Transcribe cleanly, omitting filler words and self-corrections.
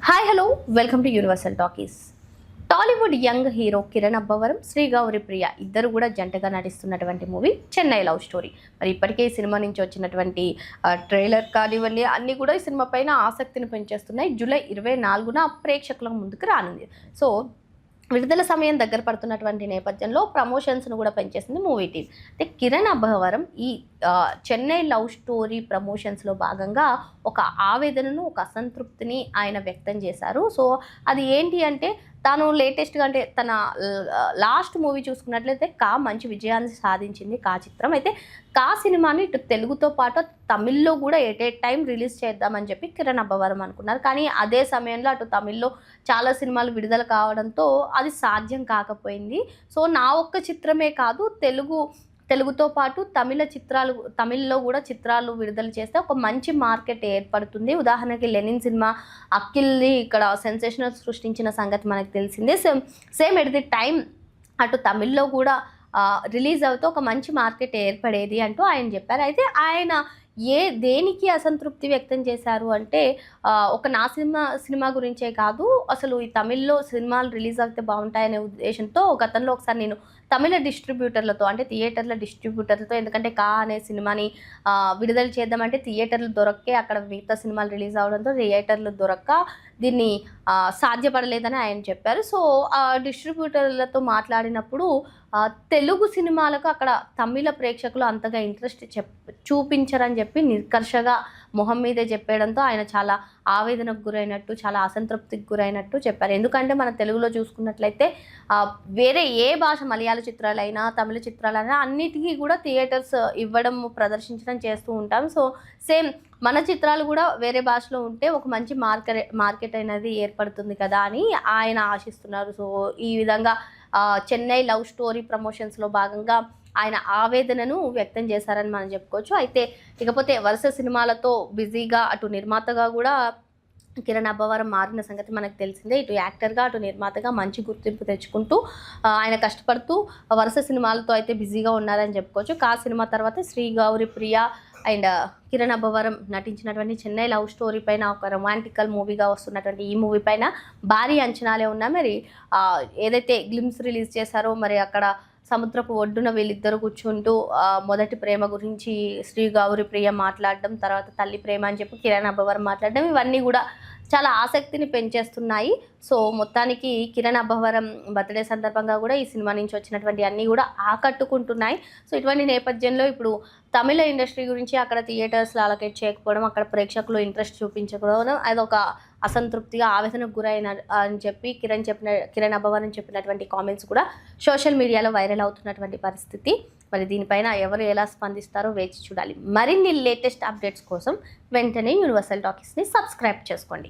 Hi hello welcome to Universal Talkies. Tollywood young hero Kiran Abbavaram, Sri Gouri Priya ఇద్దరు కూడా జంటగా నటిస్తున్నటువంటి మూవీ చెన్నై లవ్ స్టోరీ. మరి ఇప్పటికే ఈ సినిమా నుంచి వచ్చినటువంటి ట్రైలర్ కానివ్వండి అన్నీ కూడా ఈ సినిమా పైన ఆసక్తిని పెంచేస్తున్నాయి. జూలై 24న ప్రేక్షకుల ముందుకు రానుంది. సో విడుదల సమయం దగ్గర పడుతున్నటువంటి నేపథ్యంలో ప్రమోషన్స్ను కూడా పెంచేసింది మూవీ టీమ్. అంటే కిరణ్ అబ్బవరం ఈ చెన్నై లవ్ స్టోరీ ప్రమోషన్స్లో భాగంగా ఒక ఆవేదనను, ఒక అసంతృప్తిని ఆయన వ్యక్తం చేశారు. సో అది ఏంటి అంటే తాను లేటెస్ట్గా అంటే తన లాస్ట్ మూవీ చూసుకున్నట్లయితే మంచి విజయాన్ని సాధించింది చిత్రం. అయితే సినిమాని ఇటు తెలుగుతో పాటు తమిళ్లో కూడా ఎట్ ఏ టైం రిలీజ్ చేద్దామని చెప్పి కిరణ్ అబ్బవరం అనుకున్నారు. కానీ అదే సమయంలో అటు తమిళ్లో చాలా సినిమాలు విడుదల కావడంతో అది సాధ్యం కాకపోయింది. సో నా ఒక్క చిత్రమే కాదు, తెలుగుతో పాటు తమిళ్లో కూడా చిత్రాలు విడుదల చేస్తే ఒక మంచి మార్కెట్ ఏర్పడుతుంది. ఉదాహరణకి లెనిన్ సినిమా అఖిల్ని ఇక్కడ సెన్సేషనల్ సృష్టించిన సంగతి మనకు తెలిసిందే. సేమ్ ఎట్ ది టైం అటు తమిళ్లో కూడా రిలీజ్ అవుతూ ఒక మంచి మార్కెట్ ఏర్పడేది అంటూ ఆయన చెప్పారు. అయితే ఆయన దేనికి అసంతృప్తి వ్యక్తం చేశారు అంటే ఒక నా సినిమా గురించే కాదు, అసలు ఈ తమిళ్లో సినిమాలు రిలీజ్ అవుతే బాగుంటాయనే ఉద్దేశంతో గతంలో ఒకసారి నేను తమిళ డిస్ట్రిబ్యూటర్లతో అంటే థియేటర్ల డిస్ట్రిబ్యూటర్లతో, ఎందుకంటే అనే సినిమాని విడుదల చేద్దామంటే థియేటర్లు దొరక్కే అక్కడ మిగతా సినిమాలు రిలీజ్ అవడంతో థియేటర్లు దొరక్క దీన్ని సాధ్యపడలేదని ఆయన చెప్పారు. సో డిస్ట్రిబ్యూటర్లతో మాట్లాడినప్పుడు తెలుగు సినిమాలకు అక్కడ తమిళ ప్రేక్షకులు అంతగా ఇంట్రెస్ట్ చూపించరని చెప్పి నిర్కర్షగా మొహం మీదే చెప్పడంతో ఆయన చాలా ఆవేదనకు గురైనట్టు, చాలా అసంతృప్తికి గురైనట్టు చెప్పారు. ఎందుకంటే మన తెలుగులో చూసుకున్నట్లయితే వేరే ఏ భాష మలయాళ చిత్రాలైనా తమిళ చిత్రాలైనా అన్నిటికీ కూడా థియేటర్స్ ఇవ్వడం, ప్రదర్శించడం చేస్తూ ఉంటాం. సో సేమ్ మన చిత్రాలు కూడా వేరే భాషలో ఉంటే ఒక మంచి మార్కెట్ అనేది ఏర్పడుతుంది కదా అని ఆయన ఆశిస్తున్నారు. సో ఈ విధంగా చెన్నై లవ్ స్టోరీ ప్రమోషన్స్లో భాగంగా ఆయన ఆవేదనను వ్యక్తం చేశారని మనం చెప్పుకోవచ్చు. అయితే ఇకపోతే వరుస సినిమాలతో బిజీగా అటు నిర్మాతగా కూడా కిరణ్ అబ్బవరం మారిన సంగతి మనకు తెలిసిందే. ఇటు యాక్టర్గా అటు నిర్మాతగా మంచి గుర్తింపు తెచ్చుకుంటూ ఆయన కష్టపడుతూ వరుస సినిమాలతో అయితే బిజీగా ఉన్నారని చెప్పుకోవచ్చు. సినిమా తర్వాత శ్రీ గౌరి ప్రియ అండ్ కిరణ్ అబ్బవరం నటించినటువంటి చెన్నై లవ్ స్టోరీ పైన ఒక రొమాంటికల్ మూవీగా వస్తున్నటువంటి ఈ మూవీ పైన భారీ అంచనాలే ఉన్నాయి. మరి ఏదైతే గ్లిమ్స్ రిలీజ్ చేశారో మరి అక్కడ సముద్రపు ఒడ్డున వీళ్ళిద్దరు కూర్చుంటూ మొదటి ప్రేమ గురించి శ్రీ గౌరి ప్రియ మాట్లాడడం, తర్వాత తల్లి ప్రేమ అని చెప్పి కిరణ్ అబ్బవరం మాట్లాడడం, ఇవన్నీ కూడా చాలా ఆసక్తిని పెంచేస్తున్నాయి. సో మొత్తానికి కిరణ్ అబ్బవరం బర్త్డే సందర్భంగా కూడా ఈ సినిమా నుంచి వచ్చినటువంటి అన్నీ కూడా ఆకట్టుకుంటున్నాయి. సో ఇటువంటి నేపథ్యంలో ఇప్పుడు తమిళ ఇండస్ట్రీ గురించి అక్కడ థియేటర్స్లో అలొకేట్ చేయకపోవడం, అక్కడ ప్రేక్షకులు ఇంట్రెస్ట్ చూపించకపోవడం అదొక అసంతృప్తిగా ఆవేదనకు గురైన అని చెప్పి కిరణ్ అబ్బవరం చెప్పినటువంటి కామెంట్స్ కూడా సోషల్ మీడియాలో వైరల్ అవుతున్నటువంటి పరిస్థితి. మరి దీనిపైన ఎవరు ఎలా స్పందిస్తారో వేచి చూడాలి. మరిన్ని లేటెస్ట్ అప్డేట్స్ కోసం వెంటనే యూనివర్సల్ టాకీస్ని సబ్స్క్రైబ్ చేసుకోండి.